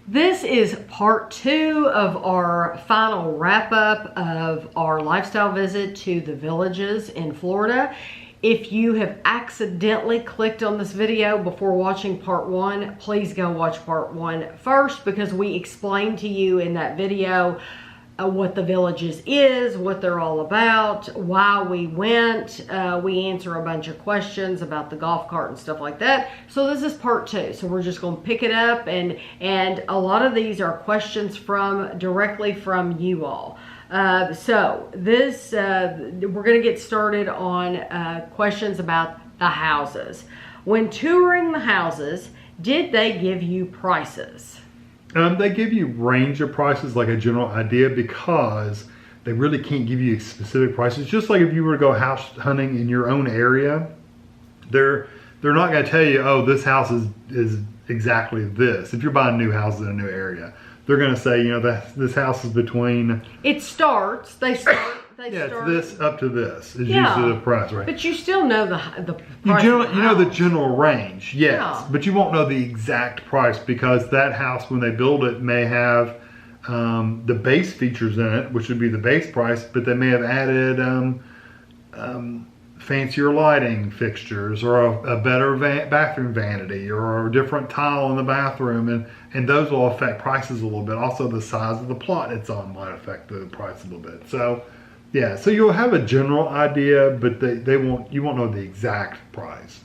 This is part 2 of our final wrap up of our lifestyle visit to the villages in Florida. If you have accidentally clicked on this video before watching part 1, please go watch part 1 first, because we explained to you in that video what the villages is, what they're all about, why we went. We answer a bunch of questions about the golf cart and stuff like that. So this is part 2. So we're just going to pick it up, and a lot of these are questions directly from you all. So this we're going to get started on questions about the houses. When touring the houses, did they give you prices? They give you range of prices, like a general idea, because they really can't give you specific prices. Just like if you were to go house hunting in your own area, they're not going to tell you, oh, this house is exactly this. If you're buying new houses in a new area, they're going to say, you know, that this house is between. It starts. They start. Yeah, it's this up to this is usually the price, right? But you still know the price. You know the general range, yes, Yeah. but you won't know the exact price, because that house, when they build it, may have the base features in it, which would be the base price, but they may have added fancier lighting fixtures, or a better bathroom vanity, or a different tile in the bathroom, and those will affect prices a little bit. Also, the size of the plot it's on might affect the price a little bit. So. Yeah, so you'll have a general idea, but you won't know the exact price.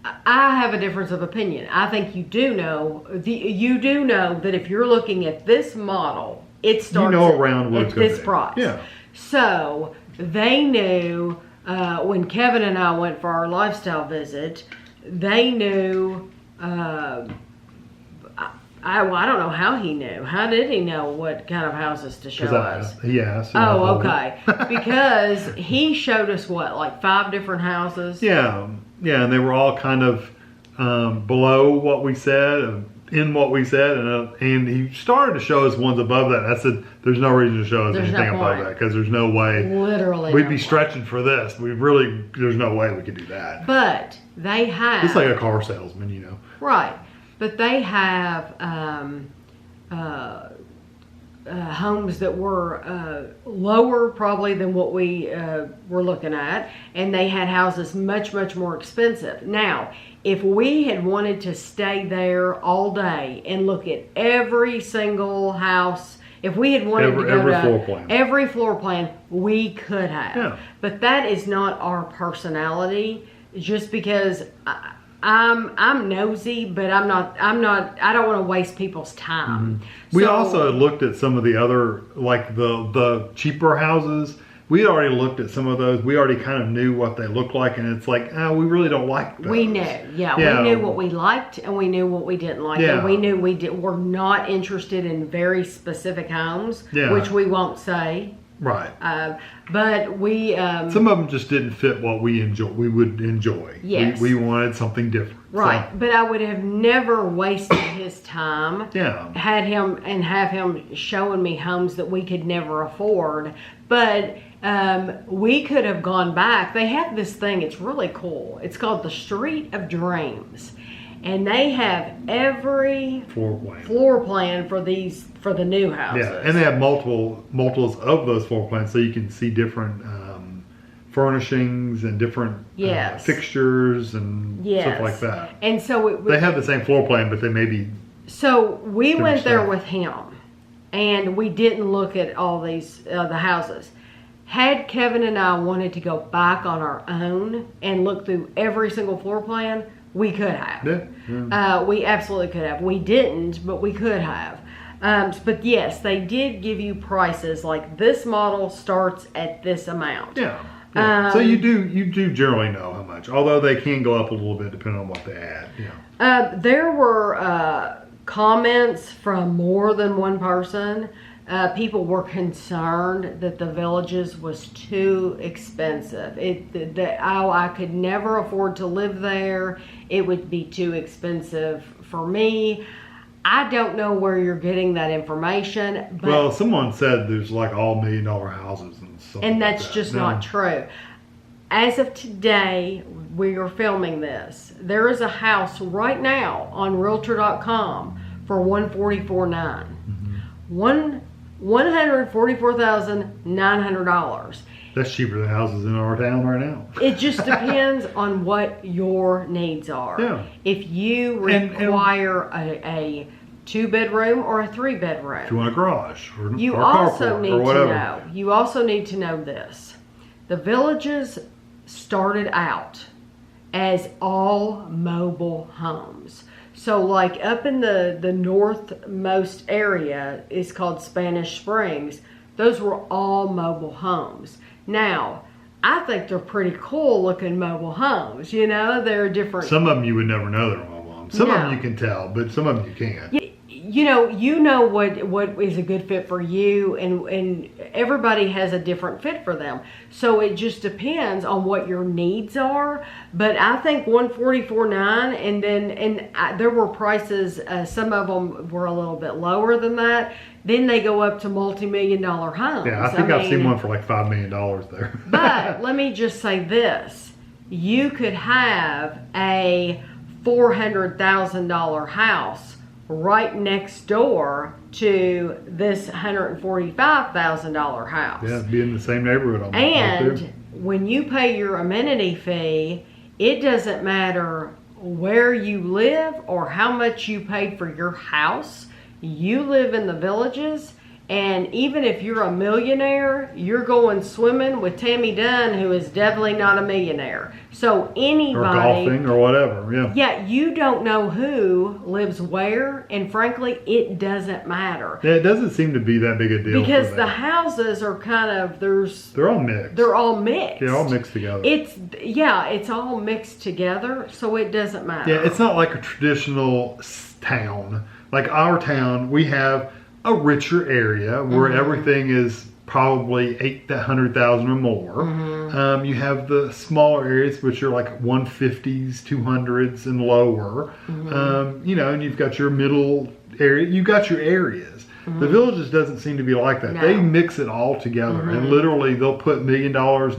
I have a difference of opinion. I think you do know that if you're looking at this model, it starts around where at this price. Yeah. So they knew when Kevin and I went for our lifestyle visit, they knew. I don't know how he knew. How did he know what kind of houses to show us? Yeah. Oh, okay. Because he showed us what, like 5 different houses? Yeah, and they were all kind of below what we said, in what we said, and he started to show us ones above that. I said, there's no reason to show us anything above that, because there's no way. Literally. We'd be stretching for this. There's no way we could do that. But they have. It's like a car salesman, you know. Right. But they have homes that were lower probably than what we were looking at, and they had houses much, much more expensive. Now, if we had wanted to stay there all day and look at every single house, if we had wanted to go to every floor plan, we could have. Yeah. But that is not our personality, just because I'm nosy, but I don't want to waste people's time. Mm-hmm. We also looked at some of the other, like the cheaper houses. We had already looked at some of those. We already kind of knew what they looked like, and it's like, we really don't like those. We knew, yeah. We knew what we liked, and we knew what we didn't like. Yeah. And we knew we're not interested in very specific homes, which we won't say. Right. But we some of them just didn't fit what we would enjoy. Yes. We wanted something different. Right. So. But I would have never wasted his time. Yeah. Have him showing me homes that we could never afford. But we could have gone back. They have this thing, it's really cool. It's called the Street of Dreams. And they have every floor plan for the new houses. Yeah, and they have multiples of those floor plans, so you can see different furnishings and different fixtures and stuff like that. And so they have the same floor plan, but they may be. So we went there with him, and we didn't look at all these the houses. Had Kevin and I wanted to go back on our own and look through every single floor plan, we could have. Yeah. We absolutely could have. We didn't, but we could have. But yes, they did give you prices, like this model starts at this amount. Yeah. So you do generally know how much, although they can go up a little bit depending on what they add. Yeah. There were comments from more than one person. People were concerned that the villages was too expensive. I could never afford to live there. It would be too expensive for me. I don't know where you're getting that information. But, well, someone said there's like all $1 million houses and stuff. And that's just not true. As of today, we are filming this. There is a house right now on Realtor.com for $144,900. $144,900. That's cheaper than houses in our town right now. It just depends on what your needs are. Yeah. If you require a 2-bedroom or a 3-bedroom. If you want a garage or You or also carport need or to whatever. know. You also need to know this. The Villages started out as all mobile homes. So like up in the northmost area is called Spanish Springs. Those were all mobile homes. Now, I think they're pretty cool looking mobile homes. You know, they're different. Some of them you would never know they're mobile homes. Some of them No. you can tell, but some of them you can't. You know what is a good fit for you, and everybody has a different fit for them. So it just depends on what your needs are. But I think $144,900, and there were prices. Some of them were a little bit lower than that. Then they go up to multi-million-dollar homes. Yeah, I think I've seen one for like $5 million there. But let me just say this: you could have a $400,000 house right next door to this $145,000 house. Yeah, be in the same neighborhood almost. And when you pay your amenity fee, it doesn't matter where you live or how much you paid for your house. You live in the Villages, and even if you're a millionaire, you're going swimming with Tammy Dunn, who is definitely not a millionaire. So anybody, or golfing or whatever. Yeah. yeah, you don't know who lives where, and frankly, it doesn't matter. Yeah, it doesn't seem to be that big a deal. Because for the them. houses are kind of, They're all mixed. they're all mixed. They're all mixed together. It's all mixed together, so it doesn't matter. Yeah, it's not like a traditional town. Like our town, we have a richer area where everything is probably 800,000 or more. You have the smaller areas, which are like 150s, 200s, and lower. You know, and you've got your middle area. You've got your areas. The Villages doesn't seem to be like that. No. They mix it all together, and literally they'll put $1 million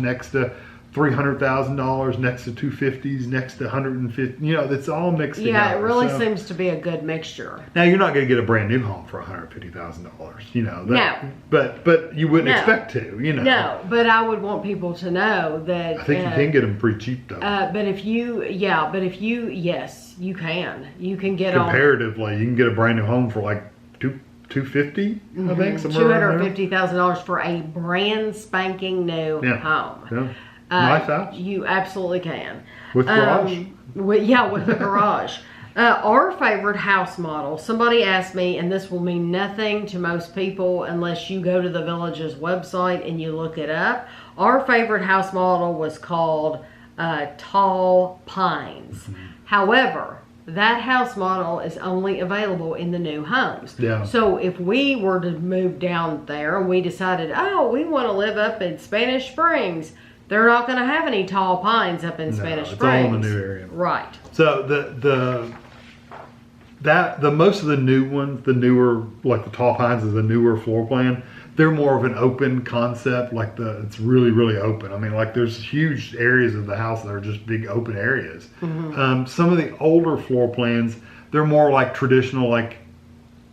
next to $300,000, next to 250s, next to 150. You know, it's all mixed together. Yeah, it really So- seems to be a good mixture. Now you're not going to get a brand new home for $150,000, you know. No. But you wouldn't No. expect to, you know. No, but I would want people to know that. I think you can get them pretty cheap though. But if you, yes, you can. You can get Comparatively, you can get a brand new home for like $250, I think, somewhere around there. $250,000 for a brand spanking new home. Yeah. Nice house. You absolutely can. With garage. With the garage. Our favorite house model, somebody asked me, and this will mean nothing to most people unless you go to the Village's website and you look it up. Our favorite house model was called Tall Pines. However, that house model is only available in the new homes. Yeah. So if we were to move down there and we decided, we want to live up in Spanish Springs, they're not going to have any tall pines up in Spanish it's Springs. all in the new area. Right. So the most of the new ones, the newer, like the Tall Pines is a newer floor plan. They're more of an open concept, like it's really, really open. I mean, like there's huge areas of the house that are just big open areas. Some of the older floor plans, they're more like traditional, like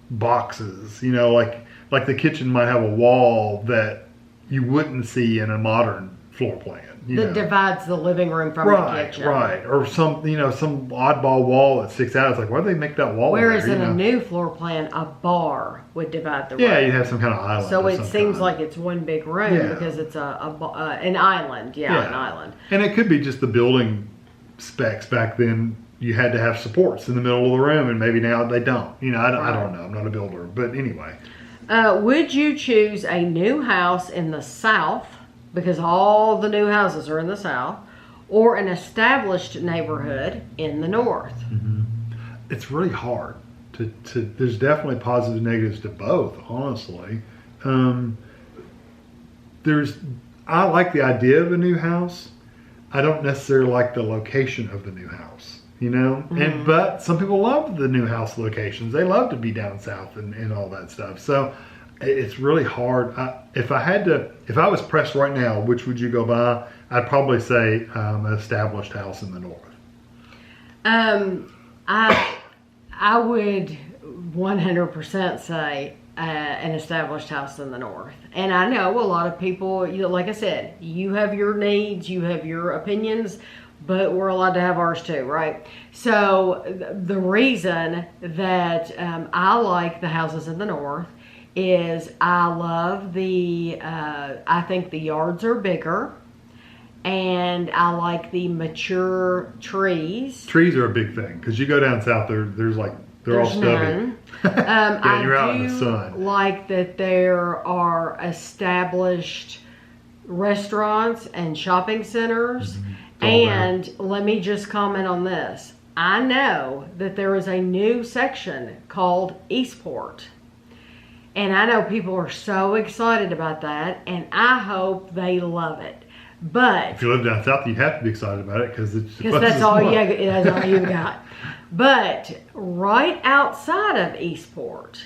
boxes, you know, like the kitchen might have a wall that you wouldn't see in a modern floor plan. That divides the living room from the kitchen. Right. Or some oddball wall that sticks out. It's like, why do they make that wall Whereas there, in a new floor plan, a bar would divide the room. Yeah, you'd have some kind of island. So of it some seems kind. like it's one big room because it's an island. Yeah, an island. And it could be just the building specs back then. You had to have supports in the middle of the room, and maybe now they don't. You know, I don't know. I'm not a builder. But anyway. Would you choose a new house in the South, because all the new houses are in the South, or an established neighborhood in the North? It's really hard to there's definitely positives and negatives to both, honestly. I like the idea of a new house. I don't necessarily like the location of the new house, you know? But some people love the new house locations. They love to be down south and all that stuff. So it's really hard. If I was pressed right now, which would you go buy? I'd probably say an established house in the North. I would 100% say an established house in the north. And I know a lot of people, like I said, you have your needs, you have your opinions, but we're allowed to have ours too, right? So the reason that I like the houses in the north is I love I think the yards are bigger, and I like the mature trees. Trees are a big thing, because you go down south, they're all stubby. None. Yeah, you're out in the I sun. do like that there are established restaurants and shopping centers. And let me just comment on this. I know that there is a new section called Eastport. And I know people are so excited about that, and I hope they love it. But If you live down south, you have to be excited about it, because that's all you got. But right outside of Eastport,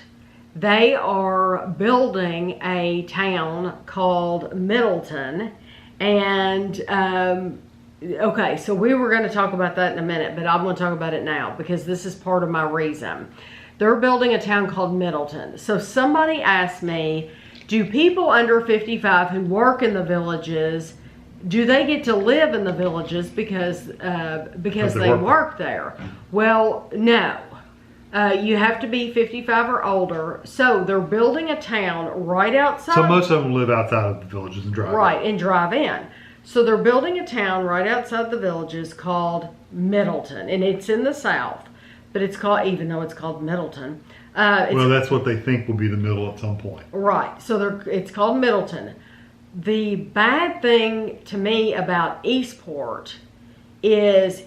they are building a town called Middleton. And okay, so we were going to talk about that in a minute, but I'm going to talk about it now because this is part of my reason. They're building a town called Middleton. So somebody asked me, do people under 55 who work in the villages, do they get to live in the villages because they work there? Well, no. You have to be 55 or older. So they're building a town right outside. So most of them live outside of the villages and drive in. Right, and drive in. So they're building a town right outside the villages called Middleton, and it's in the south. But it's called, even though it's called Middleton. Well, that's what they think will be the middle at some point. Right. So it's called Middleton. The bad thing to me about Eastport is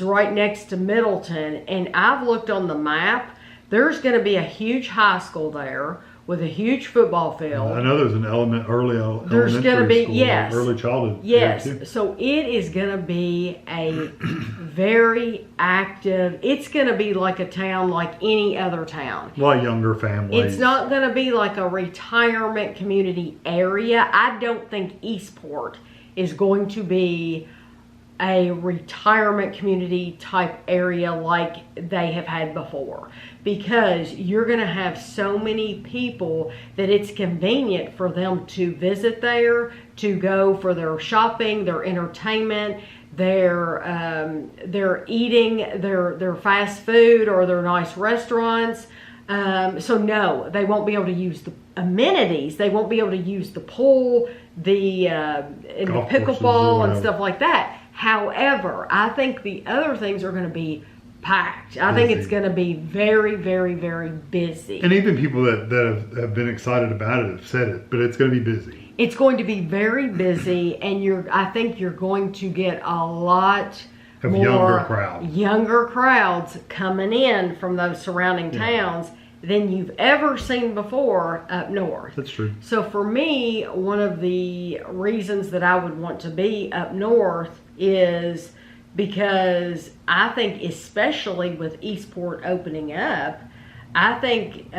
right next to Middleton, and I've looked on the map. There's going to be a huge high school there with a huge football field. I know there's an early There's going to be, school, yes, early childhood. yes. So it is going to be a very active. It's going to be like a town like any other town. A lot of younger families. It's not going to be like a retirement community area. I don't think Eastport is going to be a retirement community type area like they have had before, because you're going to have so many people that it's convenient for them to visit there, to go for their shopping, their entertainment, their eating, their fast food or their nice restaurants. So no, they won't be able to use the amenities. They won't be able to use the pool, the pickleball and stuff like that. However, I think the other things are going to be packed. I think it's going to be very, very, very busy. And even people that have been excited about it have said it, but it's going to be busy. It's going to be very busy, and I think you're going to get a lot of more younger crowds coming in from those surrounding towns than you've ever seen before up north. That's true. So for me, one of the reasons that I would want to be up north is because I think, especially with Eastport opening up, I think,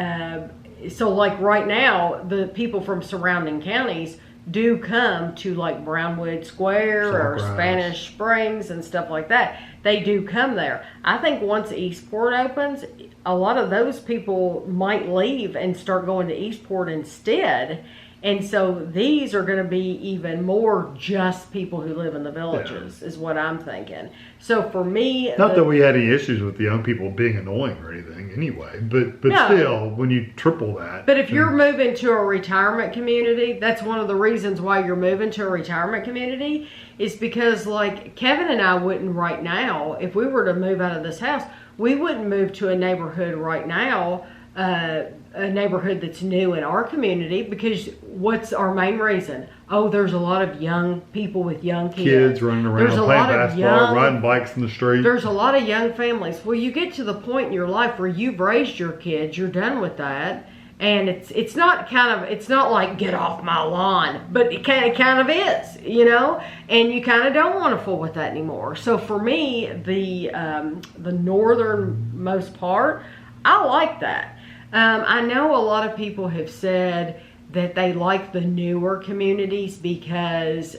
so like right now, the people from surrounding counties do come to like Brownwood Square or Spanish Springs and stuff like that. They do come there. I think once Eastport opens, a lot of those people might leave and start going to Eastport instead. And so these are going to be even more just people who live in the villages, is what I'm thinking. So for me... Not that we had any issues with the young people being annoying or anything anyway, but no. Still, when you triple that... But if you're moving to a retirement community, that's one of the reasons why you're moving to a retirement community, is because like Kevin and I wouldn't right now, if we were to move out of this house, we wouldn't move to a neighborhood right now, a neighborhood that's new in our community, because what's our main reason? Oh, there's a lot of young people with young kids running around, playing basketball, riding bikes in the street. There's a lot of young families. Well, you get to the point in your life where you've raised your kids, you're done with that, and it's not like get off my lawn, but it kind of is, you know, and you kind of don't want to fool with that anymore. So for me, the northernmost part, I like that. I know a lot of people have said that they like the newer communities because,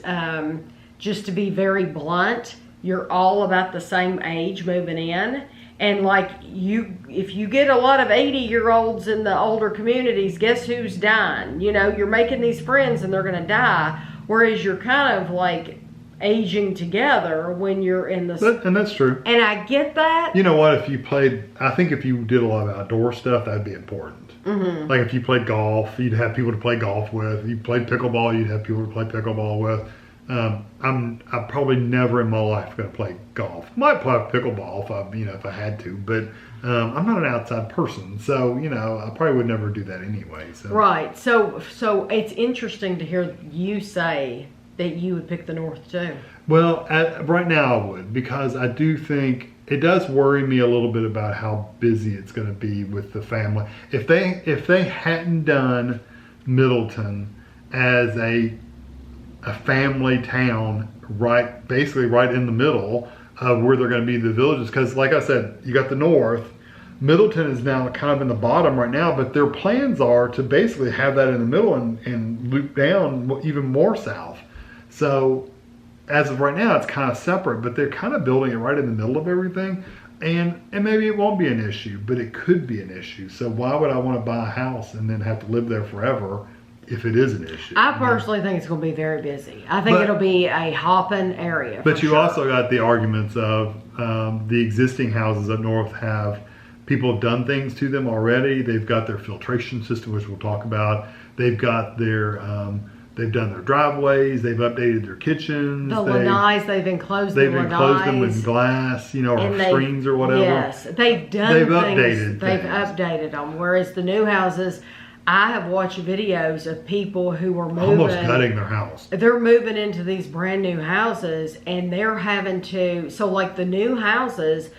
just to be very blunt, you're all about the same age moving in. And like if you get a lot of 80-year-olds in the older communities, guess who's dying? You know, you're making these friends and they're going to die. Whereas you're kind of like aging together when you're in the... And that's true. And I get that. You know what? I think if you did a lot of outdoor stuff, that'd be important. Mm-hmm. Like if you played golf, you'd have people to play golf with. If you played pickleball, you'd have people to play pickleball with. I'm probably never in my life going to play golf. Might play pickleball if I had to, but I'm not an outside person, so I probably would never do that anyway. So. Right. So it's interesting to hear you say that you would pick the North too. Well, right now I would, because I do think it does worry me a little bit about how busy it's going to be with the family. If they hadn't done Middleton as a family town, basically right in the middle of where they're going to be the villages, because like I said, you got the North. Middleton is now kind of in the bottom right now, but their plans are to basically have that in the middle and loop down even more south. So as of right now, it's kind of separate, but they're kind of building it right in the middle of everything. And maybe it won't be an issue, but it could be an issue. So why would I want to buy a house and then have to live there forever if it is an issue? I personally think it's going to be very busy. I think it'll be a hopping area. But you also got the arguments of the existing houses up north people have done things to them already. They've got their filtration system, which we'll talk about. They've got their they've done their driveways. They've updated their kitchens. The lanais, they've enclosed them with glass, or screens or whatever. Yes, they've updated them. Whereas the new houses, I have watched videos of people who are moving, almost gutting their house. They're moving into these brand new houses, and they're having to. So like the new houses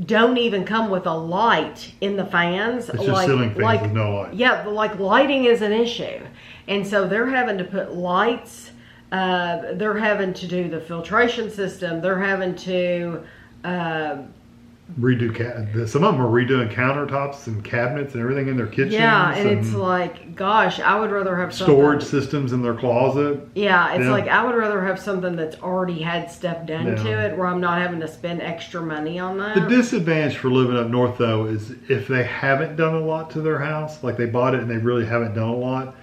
don't even come with a light in the fans. It's just ceiling fans with no light. Yeah, like lighting is an issue. And so they're having to put lights, they're having to do the filtration system, they're having to... redo, some of them are redoing countertops and cabinets and everything in their kitchens. Yeah, and it's like, gosh, I would rather have storage systems in their closet. Yeah, it's like I would rather have something that's already had stuff done to it, where I'm not having to spend extra money on that. The disadvantage for living up north, though, is if they haven't done a lot to their house, like they bought it and they really haven't done a lot,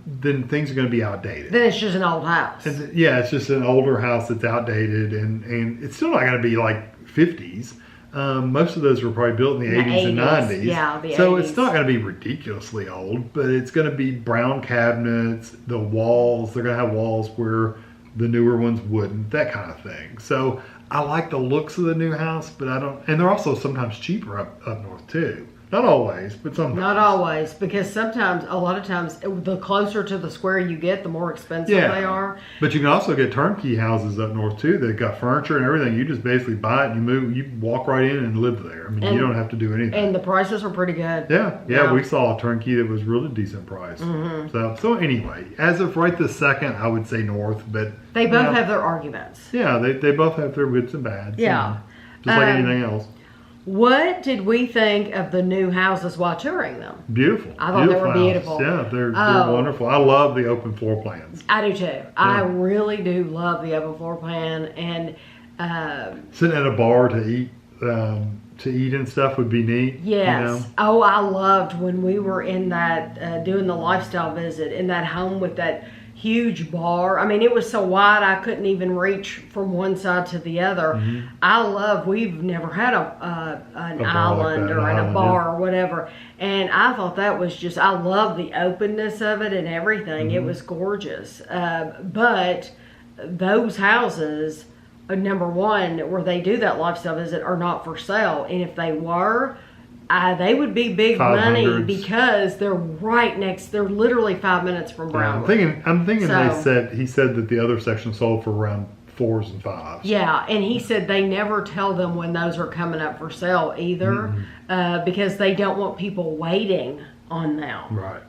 then things are going to be outdated. Then it's just an old house. It's just an older house that's outdated, and it's still not going to be like 50s. Most of those were probably built in the 80s and 90s. Yeah, the 80s. So it's not going to be ridiculously old, but it's going to be brown cabinets, the walls. They're going to have walls where the newer ones wouldn't, that kind of thing. So I like the looks of the new house, but I don't. And they're also sometimes cheaper up north too. Not always, but sometimes. Not always, because a lot of times, the closer to the square you get, the more expensive they are. But you can also get turnkey houses up north too. They've got furniture and everything. You just basically buy it and you walk right in and live there. I mean, you don't have to do anything. And the prices are pretty good. Yeah. We saw a turnkey that was really decent price. Mm-hmm. So anyway, as of right this second, I would say north, but they both have their arguments. Yeah, they both have their goods and bads. Yeah, just like anything else. What did we think of the new houses while touring them? Beautiful. I thought they were beautiful. Yeah, they're wonderful. I love the open floor plans. I do too. Yeah. I really do love the open floor plan, and sitting at a bar to eat and stuff would be neat. Yes. Oh, I loved when we were in that doing the lifestyle visit in that home with that huge bar. I mean, it was so wide I couldn't even reach from one side to the other. Mm-hmm. We've never had an island or a bar or whatever, and I thought that was just, I love the openness of it and everything. Mm-hmm. It was gorgeous. But those houses, number one, where they do that lifestyle visit, are not for sale, and if they were, they would be big money because they're right next. They're literally 5 minutes from Brownwood. I'm thinking he said that the other section sold for around 4s and 5s. Yeah, and he said they never tell them when those are coming up for sale either, because they don't want people waiting on them. Right.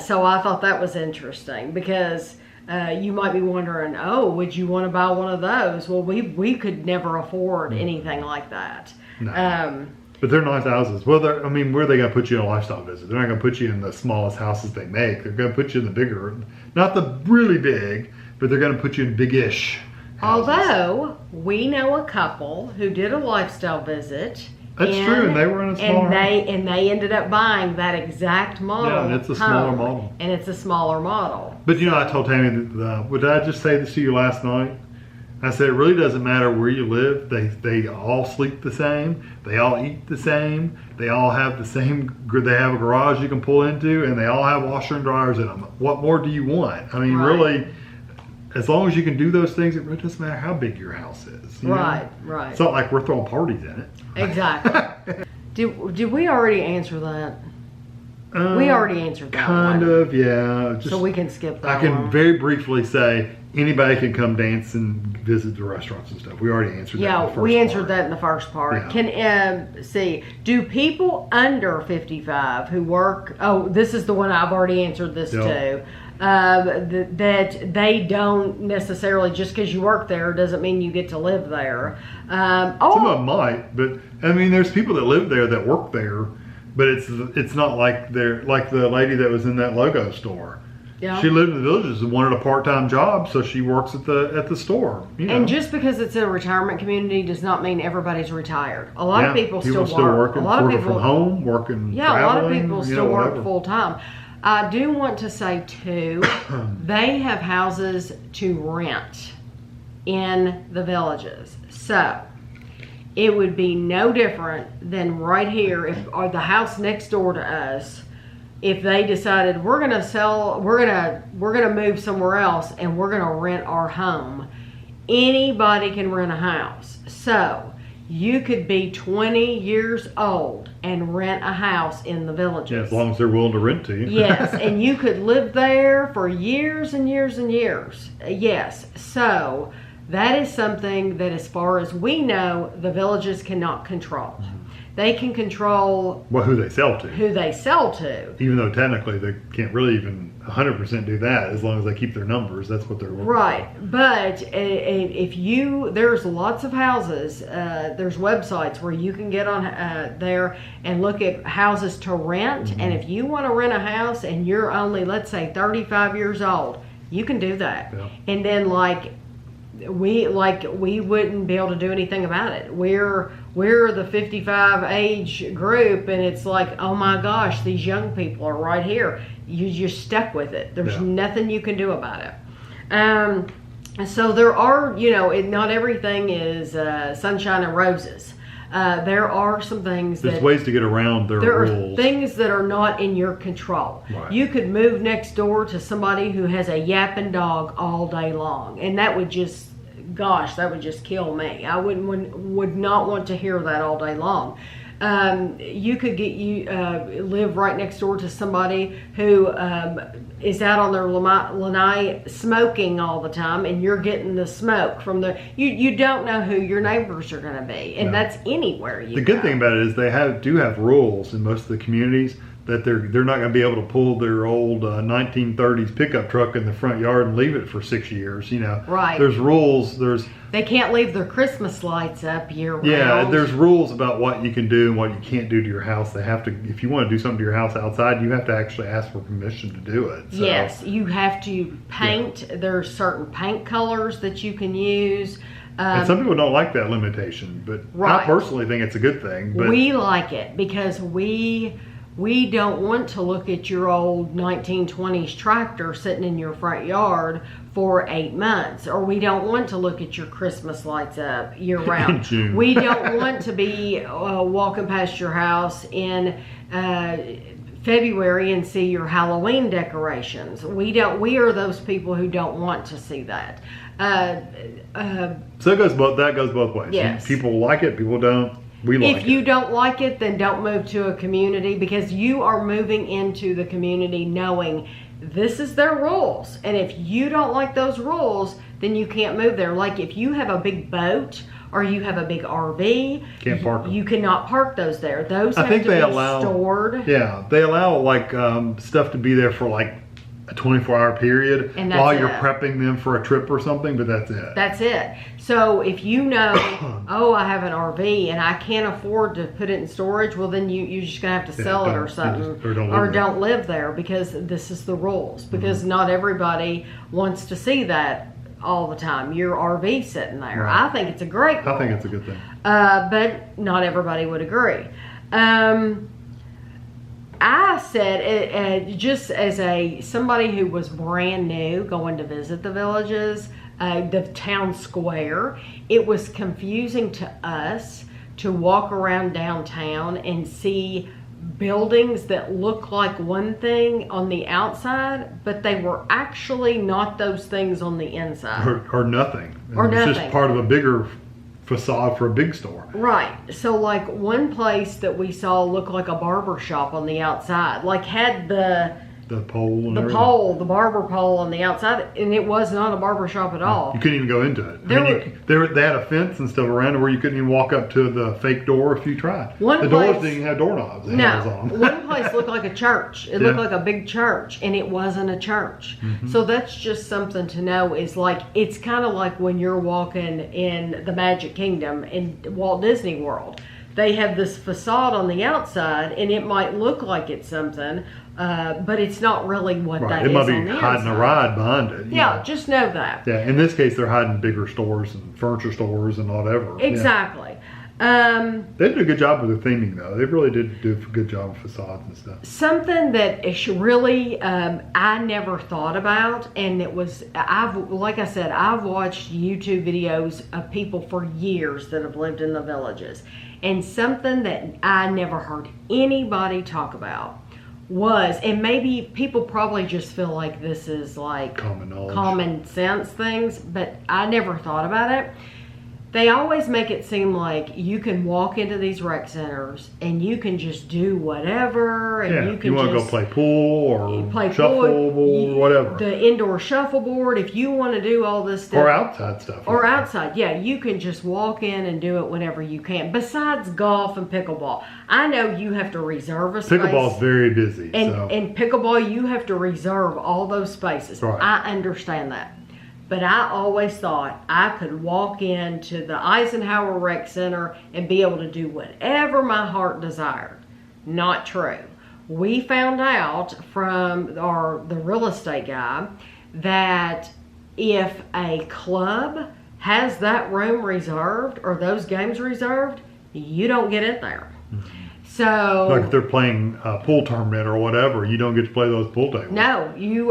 So I thought that was interesting because you might be wondering, would you want to buy one of those? Well, we could never afford anything like that. No. But they're nice houses. Well, where are they going to put you in a lifestyle visit? They're not going to put you in the smallest houses they make. They're going to put you in the bigger, not the really big, but they're going to put you in big-ish. houses. Although we know a couple who did a lifestyle visit. That's true, and they were in a smaller and they ended up buying that exact model. Yeah, and it's a smaller model. And it's a smaller model. But you know, I told Tammy that, did I just say this to you last night? I said, it really doesn't matter where you live. They all sleep the same. They all eat the same. They all have the same, they have a garage you can pull into, and they all have washer and dryers in them. What more do you want? I mean, really, as long as you can do those things, it really doesn't matter how big your house is. Right. It's not like we're throwing parties in it. Exactly. Did we already answer that? We already answered that kind one. of, yeah. So we can skip that I can one. very briefly say anybody can come dance and visit the restaurants and stuff. We already answered that. Yeah, we answered that in the first part. Yeah. Can see, do people under 55 who work? Oh, this is the one I've already answered this too. That they don't necessarily, just because you work there doesn't mean you get to live there. Some of them might, but I mean, there's people that live there that work there, but it's not like they're like the lady that was in that logo store. Yeah. She lived in the Villages and wanted a part-time job, so she works at the store. And just because it's a retirement community does not mean everybody's retired. A lot of people still work. Working, a lot of people from home, working. Yeah, a lot of people still work whatever. full time. I do want to say too, they have houses to rent in the Villages. So it would be no different than right here or the house next door to us. If they decided we're gonna move somewhere else and we're gonna rent our home, anybody can rent a house. So you could be 20 years old and rent a house in the Villages. Yeah, as long as they're willing to rent to you. Yes, and you could live there for years and years and years. Yes, so that is something that, as far as we know, the Villages cannot control. They can control who they sell to. Who they sell to. Even though technically they can't really even 100% do that, as long as they keep their numbers. That's what they're working Right, but there's lots of houses. There's websites where you can get on there and look at houses to rent. And if you want to rent a house and you're only, let's say, 35 years old, you can do that. Yeah. And then we wouldn't be able to do anything about it. We're the 55 age group, and it's like, oh my gosh, these young people are right here. You're stuck with it. There's nothing you can do about it. So there are, not everything is sunshine and roses. There are some things There's ways to get around their rules. There are things that are not in your control. Right. You could move next door to somebody who has a yapping dog all day long, and that would just kill me. I would not want to hear that all day long. You could live right next door to somebody who is out on their lanai smoking all the time, and you're getting the smoke from you don't know who your neighbors are going to be, and that's anywhere you go. The good thing about it is they do have rules in most of the communities that they're not going to be able to pull their old 1930s pickup truck in the front yard and leave it for 6 years. Right. There's rules. They can't leave their Christmas lights up year round. Yeah, there's rules about what you can do and what you can't do to your house. They have to, if you want to do something to your house outside, you have to actually ask for permission to do it. So, yes, you have to paint. Yeah. There's certain paint colors that you can use. And some people don't like that limitation, but I personally think it's a good thing. But we like it because we don't want to look at your old 1920s tractor sitting in your front yard for 8 months, or we don't want to look at your Christmas lights up year round. In June. We don't want to be walking past your house in February and see your Halloween decorations. We are those people who don't want to see that. So that goes both ways. Yes. People like it, people don't. If you don't like it, then don't move to a community, because you are moving into the community knowing this is their rules. And if you don't like those rules, then you can't move there. Like if you have a big boat or you have a big RV, can't park them. You cannot park those there. Those I think they be allow stored. Yeah, they allow stuff to be there for a 24-hour period while you're prepping them for a trip or something, but that's it. That's it. So if you know, I have an RV and I can't afford to put it in storage, well then you're just going to have to sell it or something. Or don't live there, because this is the rules. Because not everybody wants to see that all the time. Your RV sitting there. Right. I think it's a great goal. I think it's a good thing. But not everybody would agree. I said, just as somebody who was brand new going to visit the villages, the town square, it was confusing to us to walk around downtown and see buildings that look like one thing on the outside, but they were actually not those things on the inside. Or nothing. Or nothing. It's just part of a bigger facade for a big store. Right. So like one place that we saw looked like a barber shop on the outside. Like had the pole and the barber pole on the outside, and it was not a barber shop at all. You couldn't even go into it. They had a fence and stuff around where you couldn't even walk up to the fake door if you tried. Doors didn't even have doorknobs. One place looked like a church. It looked like a big church, and it wasn't a church. Mm-hmm. So that's just something to know. Is like it's kind of like when you're walking in the Magic Kingdom in Walt Disney World. They have this facade on the outside, and it might look like it's something, but it's not really what that is. It might be hiding a ride behind it. Yeah, just know that. Yeah, in this case, they're hiding bigger stores and furniture stores and whatever. Exactly. Yeah. They did a good job with the theming, though. They really did do a good job with facades and stuff. Something that is really I never thought about, and it was like I said, I've watched YouTube videos of people for years that have lived in the villages. And something that I never heard anybody talk about was, and maybe people probably just feel like this is like common sense things, but I never thought about it. They always make it seem like you can walk into these rec centers and you can just do whatever, and you can want to go play pool or shuffleboard or whatever. The indoor shuffleboard, if you want to do all this stuff. Or outside stuff. Or outside, yeah. You can just walk in and do it whenever you can. Besides golf and pickleball. I know you have to reserve a space. Pickleball's very busy. And pickleball, you have to reserve all those spaces. Right. I understand that. But I always thought I could walk into the Eisenhower Rec Center and be able to do whatever my heart desired. Not true. We found out from the real estate guy that if a club has that room reserved or those games reserved, you don't get in there. Mm-hmm. So, like if they're playing a pool tournament or whatever, you don't get to play those pool tables. No, you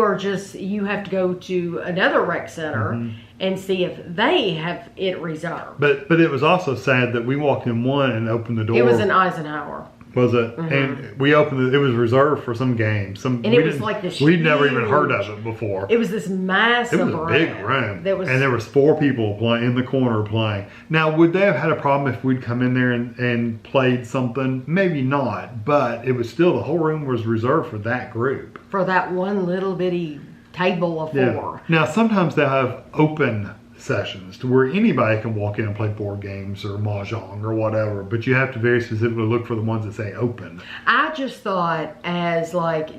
have to go to another rec center and see if they have it reserved. But it was also sad that we walked in one and opened the door. It was in Eisenhower. Was it? Mm-hmm. And we opened it. It was reserved for some game. And it was like this. We'd never even heard of it before. It was this massive. It was a big room. And there was 4 people playing in the corner playing. Now, would they have had a problem if we'd come in there and played something? Maybe not, but it was still, the whole room was reserved for that group. For that one little bitty table of 4. Yeah. Now, sometimes they'll have open sessions to where anybody can walk in and play board games or mahjong or whatever, but you have to very specifically look for the ones that say open. I just thought as like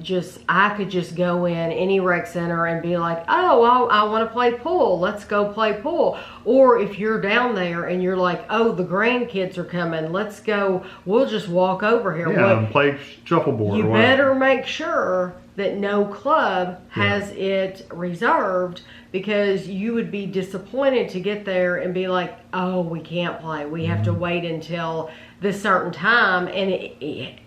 I could just go in any rec center and be like, oh, I want to play pool, let's go play pool. Or if you're down there and you're like, oh, the grandkids are coming, let's go, we'll just walk over here. And play shuffleboard. You better make sure that no club has it reserved, because you would be disappointed to get there and be like, oh, we can't play. We have to wait until this certain time, and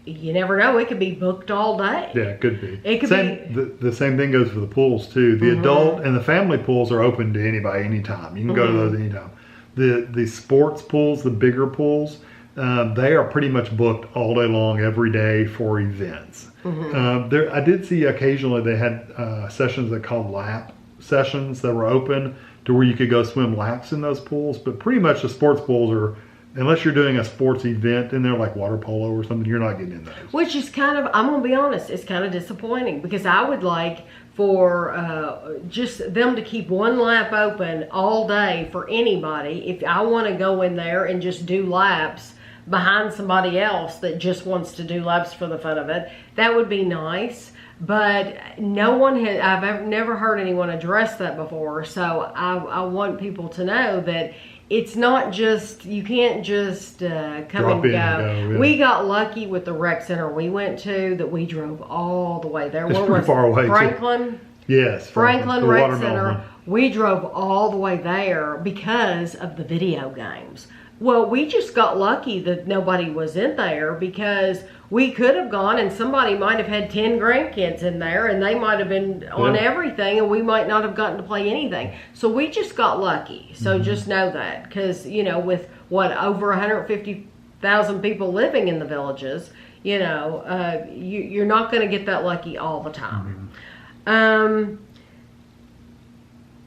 you never know. It could be booked all day. Yeah, it could be. It could be. The same thing goes for the pools too. The adult and the family pools are open to anybody anytime. You can go to those anytime. The sports pools, the bigger pools, they are pretty much booked all day long, every day for events. I did see occasionally they had sessions that called lap sessions that were open to where you could go swim laps in those pools, but pretty much the sports pools are, unless you're doing a sports event in there like water polo or something, you're not getting in those. Which is kind of, I'm going to be honest, it's kind of disappointing, because I would like for just them to keep one lap open all day for anybody. If I want to go in there and just do laps behind somebody else that just wants to do laps for the fun of it, that would be nice. But no one has, I've never heard anyone address that before. So I want people to know that it's not just, you can't just come and go. Yeah. We got lucky with the rec center we went to that we drove all the way there. It's pretty far away. Franklin? Yes. Franklin Rec Center. we drove all the way there because of the video games. Well, we just got lucky that nobody was in there, because we could have gone and somebody might have had 10 grandkids in there and they might have been on everything and we might not have gotten to play anything. So we just got lucky. So just know that, because, you know, with over 150,000 people living in the villages, you know, you're not going to get that lucky all the time.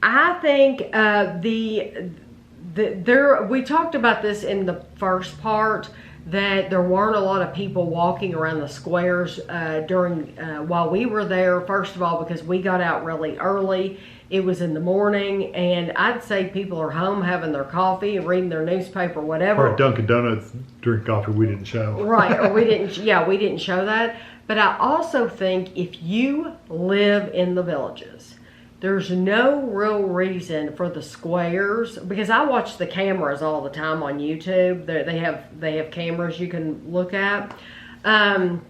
I think we talked about this in the first part, that there weren't a lot of people walking around the squares while we were there. First of all, because we got out really early. It was in the morning, and I'd say people are home having their coffee and reading their newspaper, whatever. Or at Dunkin' Donuts, drink coffee we didn't show. Right, or we didn't show that. But I also think if you live in the villages, there's no real reason for the squares, because I watch the cameras all the time on YouTube. They have cameras you can look at. And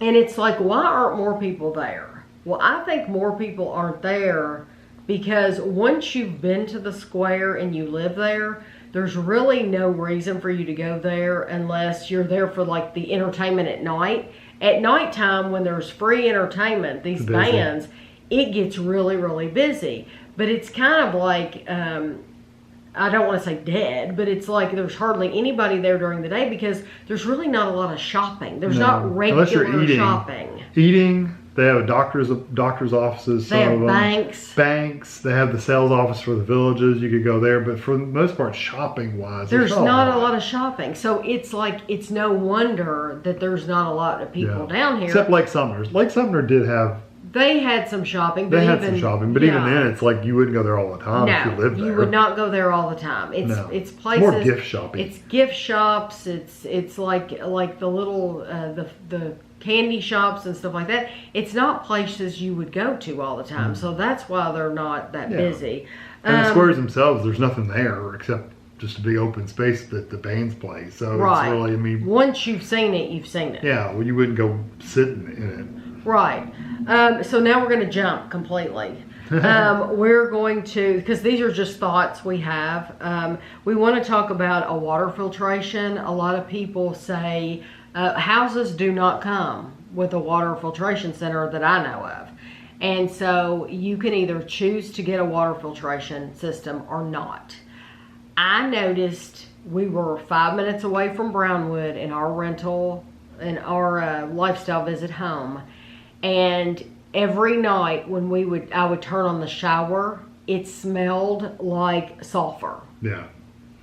it's like, why aren't more people there? Well, I think more people aren't there because once you've been to the square and you live there, there's really no reason for you to go there unless you're there for like the entertainment at night. At nighttime, when there's free entertainment, these bands, it gets really, really busy. But it's kind of like, I don't want to say dead, but it's like there's hardly anybody there during the day because there's really not a lot of shopping. There's not regular shopping. Eating. They have doctor's offices. They have banks. Banks. They have the sales office for the villages. You could go there, but for the most part, shopping wise, there's not a lot of shopping. So it's like, it's no wonder that there's not a lot of people down here. Except Lake Sumner. Lake Sumner did have. They had some shopping. But even then, it's like you wouldn't go there all the time if you lived there. You would not go there all the time. It's places. More gift shopping. It's gift shops. It's like the little the candy shops and stuff like that. It's not places you would go to all the time. So that's why they're not that busy. And the squares themselves, there's nothing there except just a big open space that the bands play. So it's really, I mean, once you've seen it, you've seen it. Yeah, well, you wouldn't go sitting in it. Right. So now we're going to jump completely. We're going to, because these are just thoughts we have. We want to talk about a water filtration. A lot of people say houses do not come with a water filtration center that I know of. And so you can either choose to get a water filtration system or not. I noticed we were 5 minutes away from Brownwood in our rental, in our lifestyle visit home. And every night when I would turn on the shower, it smelled like sulfur. Yeah.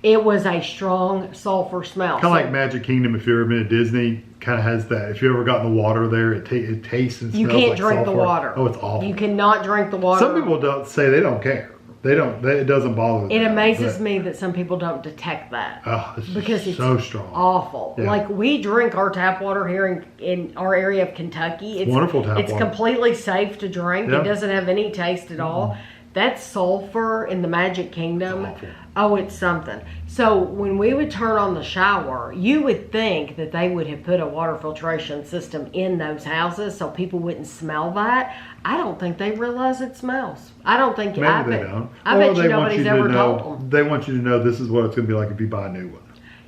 It was a strong sulfur smell. Kind of like Magic Kingdom, if you've ever been to Disney, kind of has that. If you ever got in the water there, it tastes and smells like sulfur. You can't drink the water. Oh, it's awful. You cannot drink the water. Some people don't say they don't care. They don't. It doesn't bother them. It amazes me that some people don't detect that. Oh, because it's so strong. Awful. Yeah. Like, we drink our tap water here in our area of Kentucky. It's wonderful tap water. It's completely safe to drink. It doesn't have any taste at all. That sulfur in the Magic Kingdom, it's something. So when we would turn on the shower, you would think that they would have put a water filtration system in those houses so people wouldn't smell that. I don't think they realize it smells. I don't think. Maybe they don't. I bet you nobody's ever told them. They want you to know this is what it's going to be like if you buy a new one.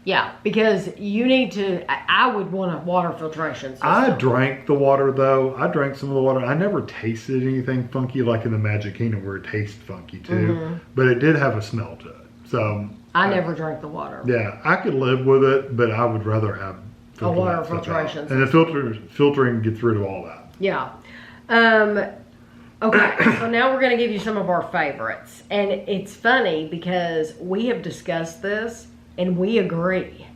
Yeah, because you need to, I would want a water filtration system. I drank the water, though. I drank some of the water. I never tasted anything funky like in the Magic Kingdom where it tastes funky, too. But it did have a smell to it. So I never drank the water. Yeah, I could live with it, but I would rather have a water filtration system. And the filtering gets rid of all that. Yeah. Okay, so now we're going to give you some of our favorites. And it's funny because we have discussed this and we agree.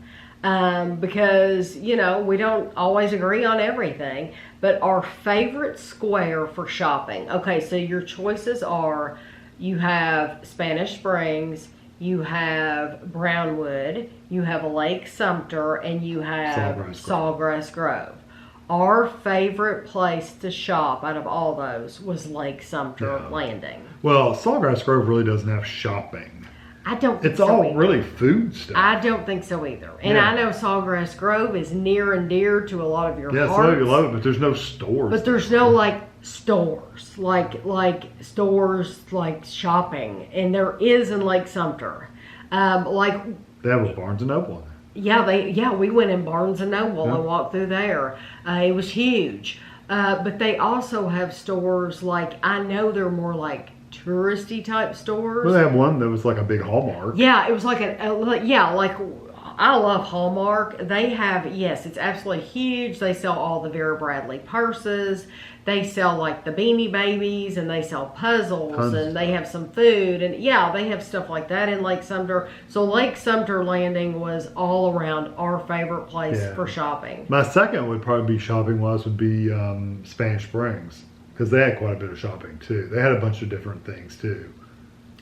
Because, you know, we don't always agree on everything. But our favorite square for shopping. Okay, so your choices are, you have Spanish Springs, you have Brownwood, you have Lake Sumter, and you have Sawgrass Grove. Our favorite place to shop out of all those was Lake Sumter Landing. Well, Sawgrass Grove really doesn't have shopping. I don't think It's so all either. really food stuff. I don't think so either. And Yeah. I know Sawgrass Grove is near and dear to a lot of your Yeah, hearts. so you love it, but there's no stores. But there's no like stores, like stores like shopping, and there is in Lake Sumter. Like They have a Barnes and Noble. we went in Barnes and Noble Yeah. and walked through there. It was huge. But they also have stores like, I know they're more like touristy type stores. Well, they have one that was like a big Hallmark. Yeah, it was like like I love Hallmark. They have, yes, it's absolutely huge. They sell all the Vera Bradley purses. They sell like the Beanie Babies, and they sell puzzles, Tons of and they have some food, and yeah, they have stuff like that in Lake Sumter. So Lake Sumter Landing was all around our favorite place Yeah. for shopping. My second would probably be shopping-wise would be Spanish Springs, because they had quite a bit of shopping too. They had a bunch of different things too.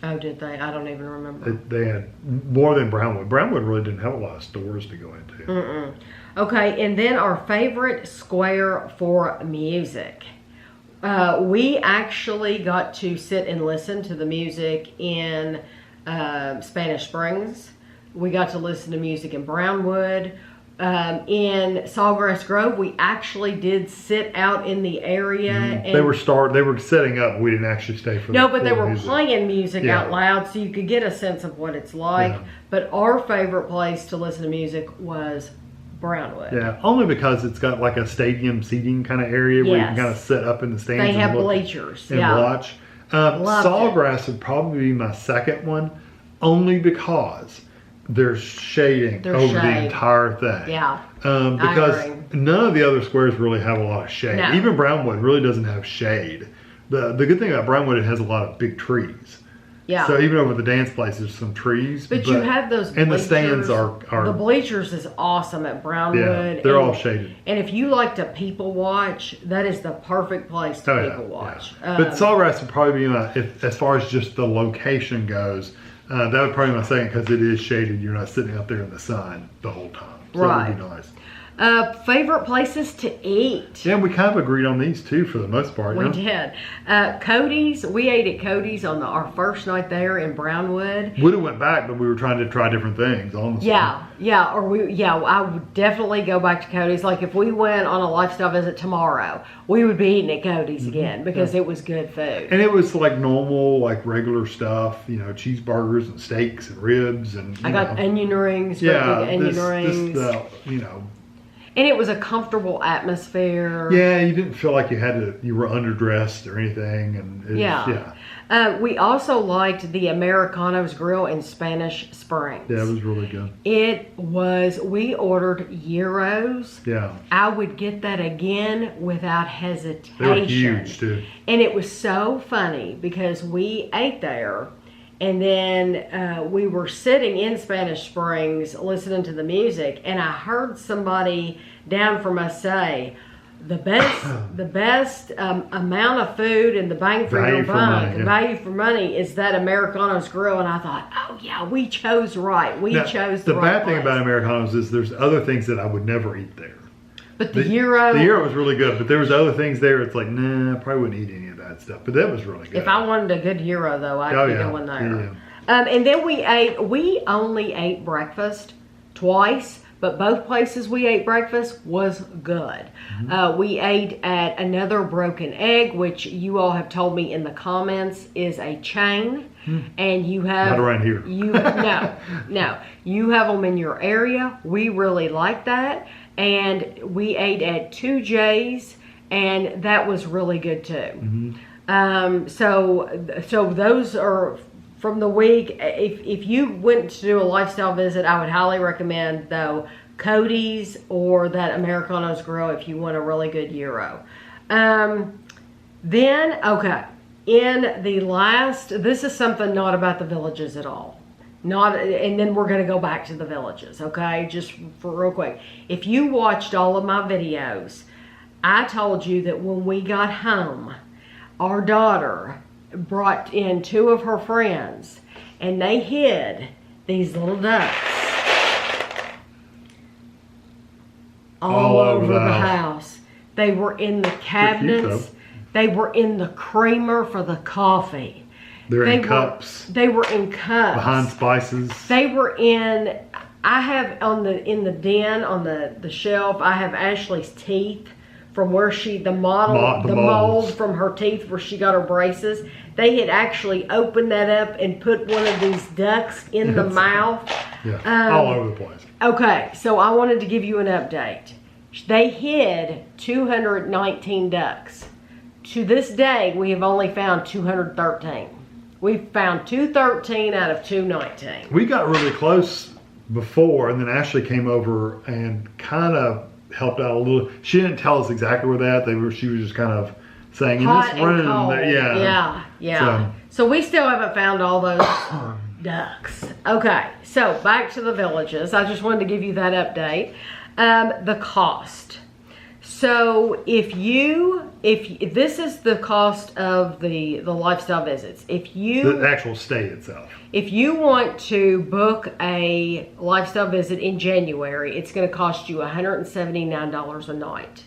Oh, did they? I don't even remember. They had more than Brownwood. Brownwood really didn't have a lot of stores to go into. Okay, and then our favorite square for music. We actually got to sit and listen to the music in Spanish Springs. We got to listen to music in Brownwood. In Sawgrass Grove, we actually did sit out in the area. And They were setting up. We didn't actually stay for no, the but they full were music. playing music Yeah. out loud, so you could get a sense of what it's like. Yeah. But our favorite place to listen to music was Brownwood. Yeah, only because it's got like a stadium seating kind of area where you Yes. can kind of sit up in the stands They and have look bleachers. and Yeah. watch. Loved it. Sawgrass would probably be my second one, only because there's shading There's over the shade. entire thing. Yeah. Because agree. none of the other squares really have a lot of shade. No. Even Brownwood really doesn't have shade. The good thing about Brownwood, it has a lot of big trees. Yeah. So even over the dance place, there's some trees. But you have those bleachers. and the stands are the bleachers is awesome at Brownwood. yeah, they're and, all shaded. And if you like to people watch, that is the perfect place to people watch. Yeah. But Sawgrass would probably be my, as far as just the location goes, that would probably be my second because it is shaded. You're not sitting out there in the sun the whole time. So that would be nice. Favorite places to eat. Yeah, we kind of agreed on these too for the most part. We yeah. did. Cody's, we ate at Cody's on our first night there in Brownwood. Would have went back, but we were trying to try different things, honestly. Yeah, I would definitely go back to Cody's. Like if we went on a lifestyle visit tomorrow, we would be eating at Cody's again because it was good food. And it was like normal, like regular stuff, you know, cheeseburgers and steaks and ribs and I got onion rings, yeah, onion rings. you know. And it was a comfortable atmosphere. Yeah, you didn't feel like you were underdressed or anything, and it was, We also liked the Americanos Grill in Spanish Springs. Yeah, it was really good. We ordered gyros. Yeah. I would get that again without hesitation. They were huge too. And it was so funny because we ate there and then we were sitting in Spanish Springs listening to the music, and I heard somebody down from us say, the best amount of food and the bang for your buck, value for money is that Americanos Grill. And I thought, oh yeah, we chose right. We chose the right bad place. thing about Americanos is there's other things that I would never eat there. But the gyro was really good, but there was other things there. It's like, nah, I probably wouldn't eat any of that stuff. But that was really good. If I wanted a good gyro though, I'd be going there. Yeah. And then we only ate breakfast twice. But both places we ate breakfast was good. Mm-hmm. We ate at Another Broken Egg, which you all have told me in the comments is a chain. And you have... Not around here. No. You have them in your area. We really like that. And we ate at 2J's, and that was really good too. Mm-hmm. So those are... From the week, if you went to do a lifestyle visit, I would highly recommend, though, Cody's or that Americanos Grill if you want a really good gyro. In the last, this is something not about the villages at all. And then we're going to go back to the villages, okay? Just for real quick. If you watched all of my videos, I told you that when we got home, our daughter brought in two of her friends, and they hid these little ducks all over the house. They were in the cabinets. They were in the creamer for the coffee. They're in cups. They were in cups. Behind spices. They were in. I have in the den on the shelf. I have Ashley's teeth from where the mold from her teeth where she got her braces. They had actually opened that up and put one of these ducks in the mouth. Yeah, all over the place. Okay, so I wanted to give you an update. They hid 219 ducks. To this day, we have only found 213. We've found 213 out of 219. We got really close before, and then Ashley came over and kind of helped out a little. She didn't tell us exactly where she was just kind of saying Hot in this room. and cold. Yeah. So we still haven't found all those ducks. Okay, so back to the villages. I just wanted to give you that update. The cost. So if this is the cost of the lifestyle visits. The actual stay itself. If you want to book a lifestyle visit in January, it's going to cost you $179 a night.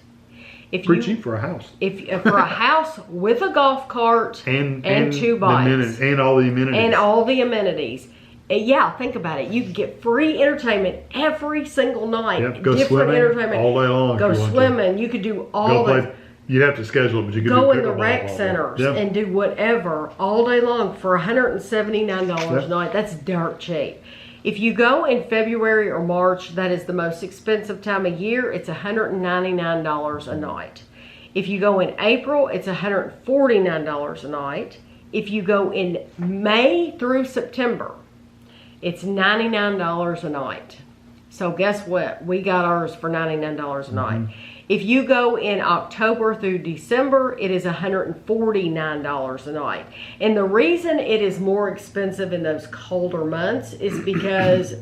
Pretty cheap for a house. For a house with a golf cart and 2 bikes and all the amenities. Yeah, think about it. You can get free entertainment every single night. Yep, go swimming all day long. Go swimming. You could do all that. You'd have to schedule it, but you could go in the rec centers and do whatever all day long for $179 a night. That's dirt cheap. If you go in February or March, that is the most expensive time of year. It's $199 a night. If you go in April, it's $149 a night. If you go in May through September, it's $99 a night. So guess what? We got ours for $99 a night. If you go in October through December, it is $149 a night. And the reason it is more expensive in those colder months is because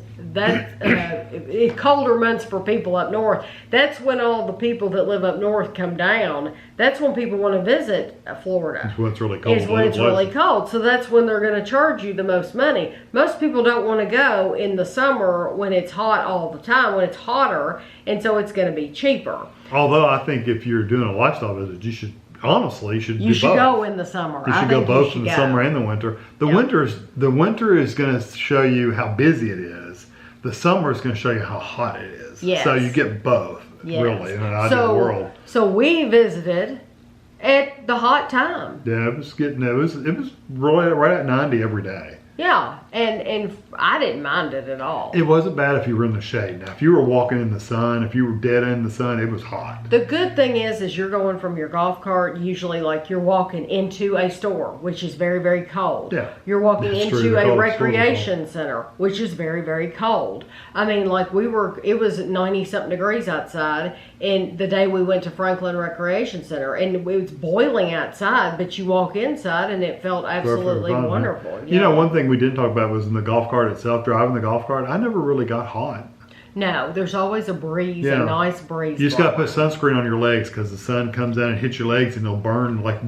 colder months for people up north, that's when all the people that live up north come down. That's when people want to visit Florida. It's when it's really cold. It's when it's really cold. So that's when they're going to charge you the most money. Most people don't want to go in the summer when it's hot all the time, when it's hotter, and so it's going to be cheaper. Although I think if you're doing a lifestyle visit, you should honestly do both. You should go in the summer. You should go both in the summer and the winter. The winter is going to show you how busy it is. The summer is going to show you how hot it is. Yes. So you get both, really, in an ideal world. So we visited at the hot time. Yeah, it was really right at 90 every day. Yeah, and I didn't mind it at all. It wasn't bad if you were in the shade. Now, if you were walking in the sun, if you were dead in the sun, it was hot. The good thing is you're going from your golf cart, usually like you're walking into a store, which is very, very cold. Yeah. You're walking into a recreation center, which is very, very cold. I mean, like it was 90-something degrees outside, and the day we went to Franklin Recreation Center, and it was boiling outside, but you walk inside, and it felt absolutely wonderful. You know, one thing we didn't talk about was in the golf cart itself, driving the golf cart, I never really got hot. No, there's always a breeze, a nice breeze. You just got to put sunscreen on your legs because the sun comes down and hits your legs and it'll burn like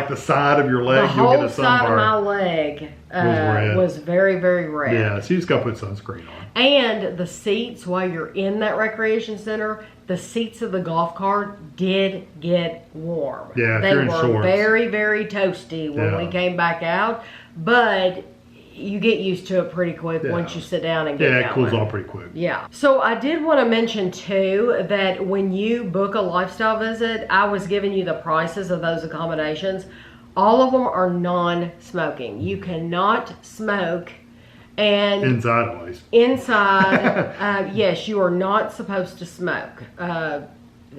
the side of your leg. You'll get a sunburn. The whole side of my leg was very, very red. Yeah, so you just got to put sunscreen on. And the seats, while you're in that recreation center, the seats of the golf cart did get warm. Yeah, they were very, very toasty when we came back out, but you get used to it pretty quick once you sit down and get going. Yeah, it cools off pretty quick. Yeah. So I did want to mention too that when you book a lifestyle visit, I was giving you the prices of those accommodations. All of them are non-smoking. You cannot smoke. And inside at least. Inside, yes, you are not supposed to smoke. And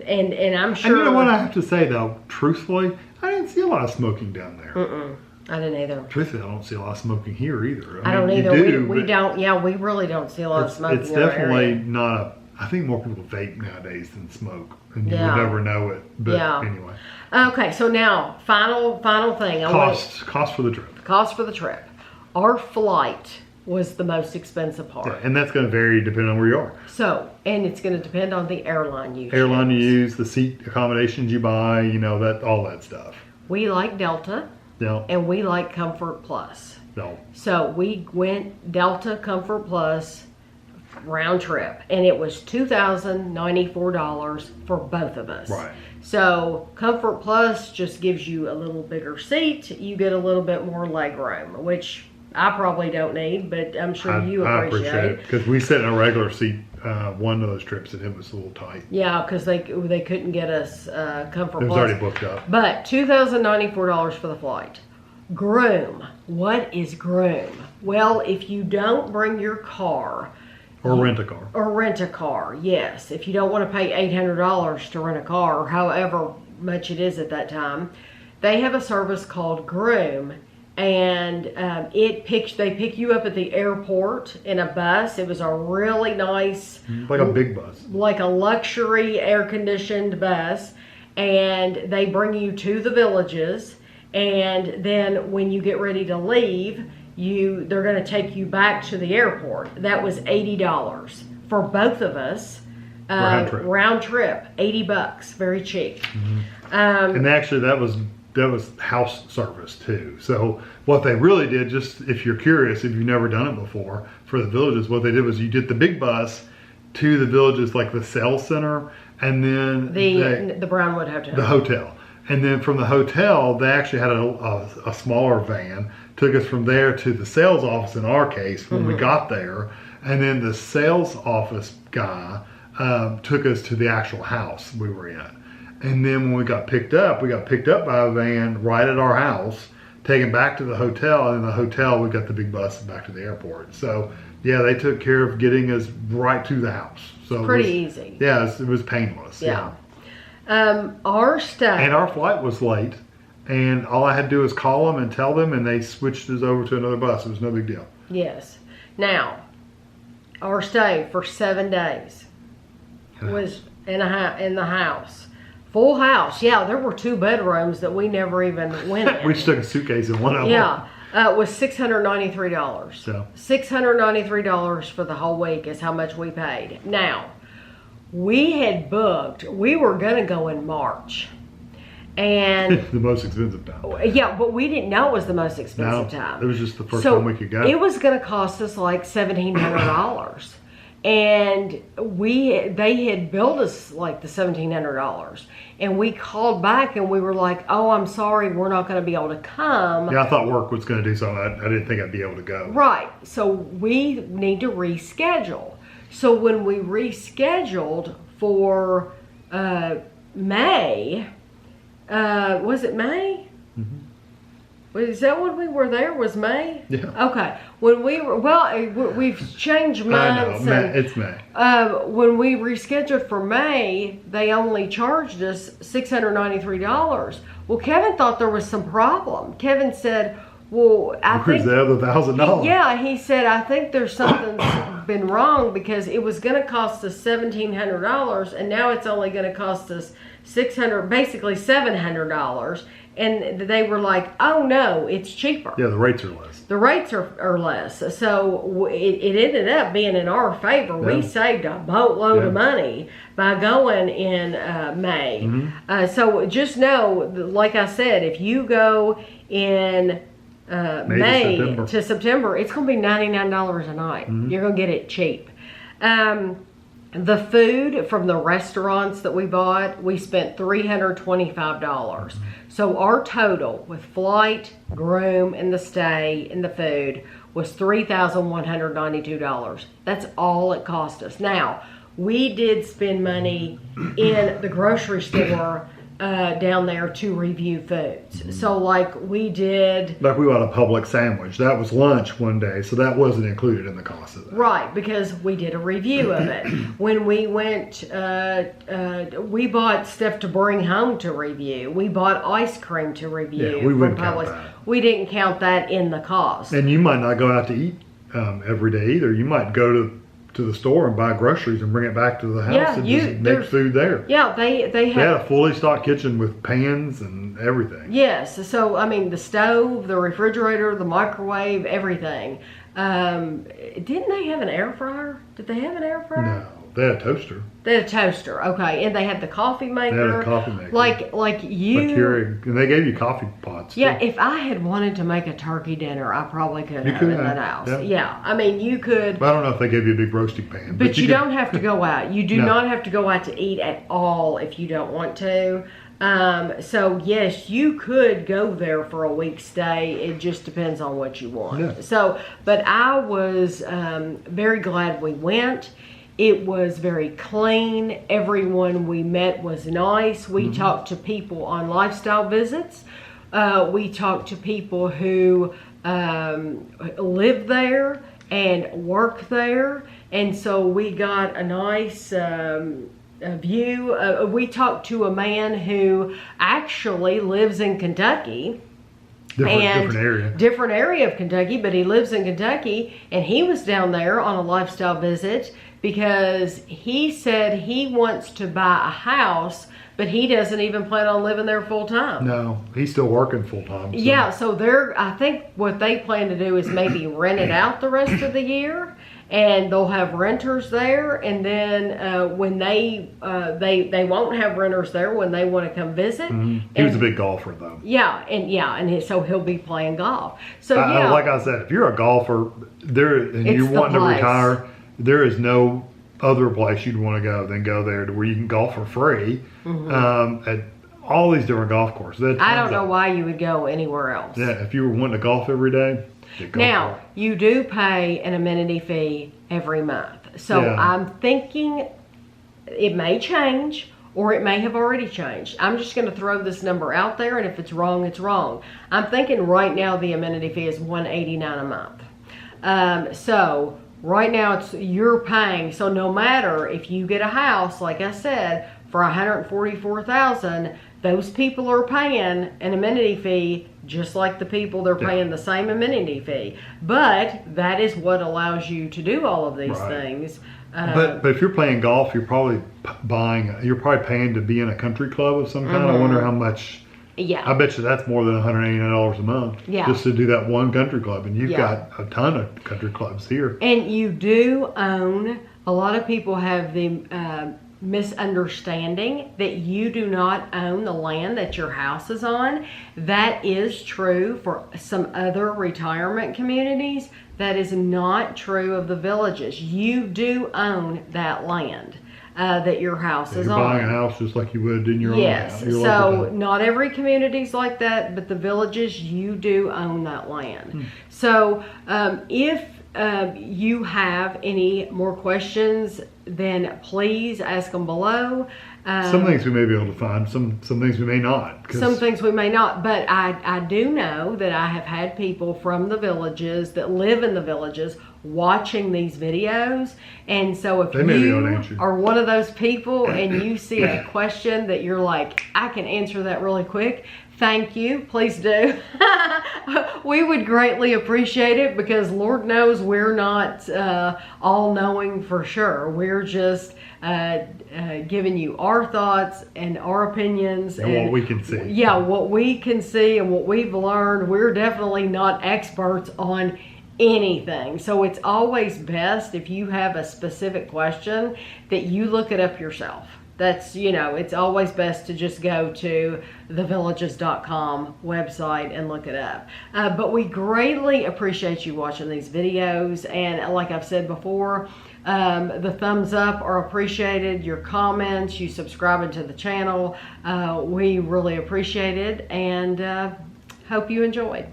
I'm sure. And you know what I have to say though, truthfully, I didn't see a lot of smoking down there. I didn't either. Truthfully, I don't see a lot of smoking here either. I don't either. We don't. Yeah, we really don't see a lot of smoking. It's definitely not I think more people vape nowadays than smoke, and you would never know it. But anyway. Okay, so now final thing. Cost for the trip. Cost for the trip. Our flight was the most expensive part. Yeah, and that's going to vary depending on where you are. So, and it's going to depend on the airline you use, the seat accommodations you buy, all that stuff. We like Delta. Yeah. And we like Comfort Plus. No. So we went Delta Comfort Plus round trip, and it was $2,094 for both of us. Right. So Comfort Plus just gives you a little bigger seat. You get a little bit more leg room, which I probably don't need, but I'm sure you appreciate it. Because we sat in a regular seat one of those trips, and it was a little tight. Yeah, because they couldn't get us Comfort Plus. It was already booked up. But $2,094 for the flight. Groom. What is groom? Well, if you don't bring your car, or rent a car. Or rent a car, yes. If you don't want to pay $800 to rent a car, or however much it is at that time, they have a service called Groom, and they pick you up at the airport in a bus. It was a really nice, like a big bus, like a luxury air-conditioned bus, and they bring you to the villages, and then when you get ready to leave, they're going to take you back to the airport. That was $80 for both of us. Round trip, $80, very cheap. Mm-hmm. And actually, that was house service too. So what they really did, just if you're curious, if you've never done it before, for the villages, what they did was you did the big bus to the villages, like the sales center, and then the Brownwood Hotel. The hotel. And then from the hotel, they actually had a smaller van, took us from there to the sales office in our case when we got there. And then the sales office guy took us to the actual house we were in. And then when we got picked up by a van right at our house, taken back to the hotel. And in the hotel, we got the big bus back to the airport. So yeah, they took care of getting us right to the house. So pretty easy. Yeah, it was painless. Yeah. Our stay. And our flight was late, and all I had to do was call them and tell them, and they switched us over to another bus. It was no big deal. Yes. Now, our stay for 7 days was in the house. Full house. Yeah, there were 2 bedrooms that we never even went in. We just took a suitcase in one of them. Yeah. It was $693. So $693 for the whole week is how much we paid. Now, we had booked, we were going to go in March. And the most expensive time. Yeah, but we didn't know it was the most expensive time. It was just the first time we could go. It was going to cost us like $1,700. And they had billed us like the $1,700. And we called back and we were like, oh, I'm sorry, we're not going to be able to come. Yeah, I thought work was going to do something. I didn't think I'd be able to go. Right. So we need to reschedule. So when we rescheduled for May, was it May? Mm-hmm. Is that when we were there? Was May? Yeah. Okay. When we were, we've changed months. I know. It's May. When we rescheduled for May, they only charged us $693. Well, Kevin thought there was some problem. Kevin said, well, I think... Where's the other $1,000? Yeah, he said, I think there's something's been wrong because it was going to cost us $1,700 and now it's only going to cost us basically $700. And they were like, oh no, it's cheaper. Yeah, the rates are less. The rates are less. So it ended up being in our favor. Yeah. We saved a boatload of money by going in May. Mm-hmm. So just know, like I said, if you go in May to September, it's going to be $99 a night. Mm-hmm. You're going to get it cheap. The food from the restaurants that we bought, we spent $325. Mm-hmm. So our total with flight, groom, and the stay and the food was $3,192. That's all it cost us. Now, we did spend money in the grocery store down there to review foods. Mm-hmm. So like we did... Like we bought a Publix sandwich. That was lunch one day, so that wasn't included in the cost of that. Right, because we did a review of it. When we went, we bought stuff to bring home to review. We bought ice cream to review. Yeah, we wouldn't count that. We didn't count that in the cost. And you might not go out to eat every day either. You might go to the store and buy groceries and bring it back to the house and just make food there. Yeah, they had a fully stocked kitchen with pans and everything. Yes, so I mean the stove, the refrigerator, the microwave, everything. Didn't they have an air fryer? Did they have an air fryer? No. they had a toaster. They had a toaster, okay, and they had the coffee maker. They had a coffee maker. Like you. Like Keurig, and they gave you coffee pots. Yeah, too. if I had wanted to make a turkey dinner, I probably could You have could in have, that house. yeah. Yeah, I mean, you could. But I don't know if they gave you a big roasting pan. But you could- don't have to go out. You do No. not have to go out to eat at all if you don't want to. So yes, you could go there for a week stay. It just depends on what you want. Yeah. So, but I was very glad we went. It was very clean. Everyone we met was nice. We talked to people on lifestyle visits. We talked to people who live there and work there. And so we got a nice view. We talked to a man who actually lives in Kentucky. Different area of Kentucky, but he lives in Kentucky, and he was down there on a lifestyle visit because he said he wants to buy a house, but he doesn't even plan on living there full time. No, he's still working full time. So. Yeah, so I think what they plan to do is maybe rent it out the rest of the year, and they'll have renters there, and then when they won't have renters there when they want to come visit. He was a big golfer though. So he'll be playing golf. So like I said, if you're a golfer and you're wanting to retire, there is no other place you'd want to go than go there to where you can golf for free at all these different golf courses. I don't know why you would go anywhere else. Yeah, if you were wanting to golf every day. Now, you do pay an amenity fee every month. So I'm thinking it may change, or it may have already changed. I'm just going to throw this number out there, and if it's wrong, it's wrong. I'm thinking right now the amenity fee is $189 a month. So right now you're paying. So no matter if you get a house, like I said, for $144,000, those people are paying an amenity fee just like the people they're paying the same amenity fee. But that is what allows you to do all of these things. But if you're playing golf, you're probably paying to be in a country club of some kind. I wonder how much. Yeah. I bet you that's more than $189 a month. Yeah. Just to do that one country club, and you've got a ton of country clubs here. And you do own. A lot of people have the misunderstanding that you do not own the land that your house is on. That is true for some other retirement communities. That is not true of the Villages. You do own that land that your house is on. You're buying a house just like you would in your own house. Yes, so not every community's like that, but the Villages, you do own that land. So if you have any more questions, then please ask them below. Some things we may be able to find, some things we may not. Some things we may not, but I do know that I have had people from the Villages that live in the Villages watching these videos, and so if you are one of those people and you see a question that you're like, I can answer that really quick, thank you, please do. We would greatly appreciate it, because Lord knows we're not all knowing for sure. We're just giving you our thoughts and our opinions and what we can see. Yeah, what we can see and what we've learned. We're definitely not experts on anything. So it's always best, if you have a specific question, that you look it up yourself. That's, it's always best to just go to thevillages.com website and look it up. But we greatly appreciate you watching these videos. And like I've said before, the thumbs up are appreciated, your comments, you subscribing to the channel. We really appreciate it, and hope you enjoyed.